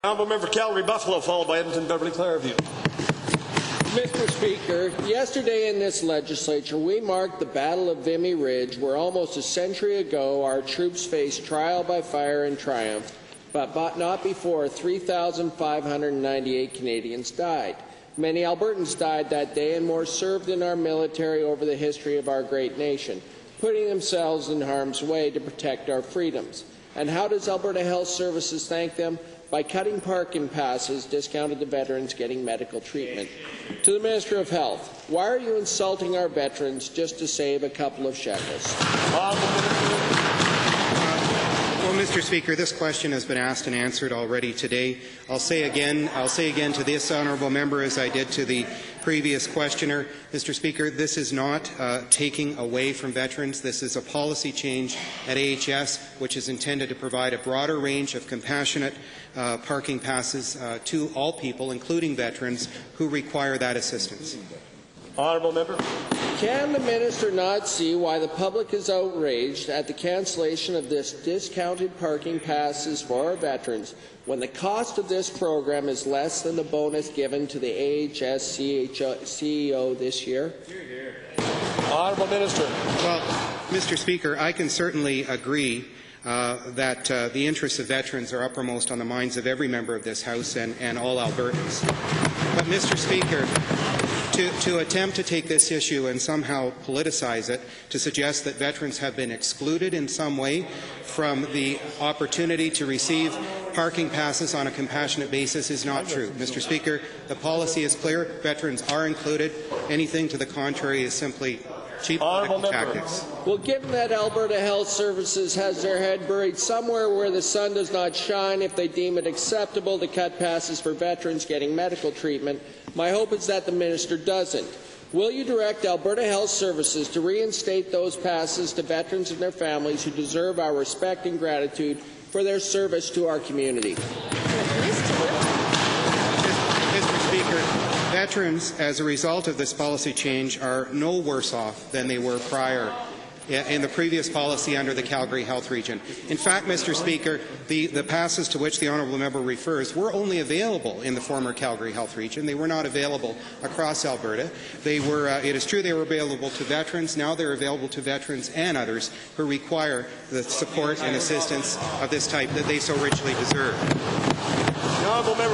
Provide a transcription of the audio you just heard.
Honourable Member Calgary Buffalo, followed by Edmonton Beverly Clareview. Mr. Speaker, yesterday in this legislature we marked the Battle of Vimy Ridge, where almost a century ago our troops faced trial by fire and triumph, but not before 3,598 Canadians died. Many Albertans died that day, and more served in our military over the history of our great nation, putting themselves in harm's way to protect our freedoms. And how does Alberta Health Services thank them? By cutting parking passes discounted to veterans getting medical treatment. To the Minister of Health, why are you insulting our veterans just to save a couple of shekels? Well, Mr. Speaker, this question has been asked and answered already today. I'll say again to this honourable member, as I did to the previous questioner, Mr. Speaker, this is not taking away from veterans. This is a policy change at AHS, which is intended to provide a broader range of compassionate parking passes to all people, including veterans, who require that assistance. Honourable member. Can the minister not see why the public is outraged at the cancellation of this discounted parking passes for our veterans when the cost of this program is less than the bonus given to the AHS CEO this year? Honourable Minister. Well, Mr. Speaker, I can certainly agree that the interests of veterans are uppermost on the minds of every member of this House and all Albertans. But, Mr. Speaker, to attempt to take this issue and somehow politicize it, to suggest that veterans have been excluded in some way from the opportunity to receive parking passes on a compassionate basis is not true. Mr. Speaker, the policy is clear. Veterans are included. Anything to the contrary is simply cheap political tactics. Well, given that Alberta Health Services has their head buried somewhere where the sun does not shine if they deem it acceptable to cut passes for veterans getting medical treatment, my hope is that the minister doesn't. Will you direct Alberta Health Services to reinstate those passes to veterans and their families who deserve our respect and gratitude for their service to our community? Mr. Speaker, veterans, as a result of this policy change, are no worse off than they were prior in the previous policy under the Calgary Health Region. In fact, Mr. Speaker, the passes to which the honourable member refers were only available in the former Calgary Health Region. They were not available across Alberta. They were, it is true they were available to veterans. Now they're available to veterans and others who require the support and assistance of this type that they so richly deserve. The honourable member.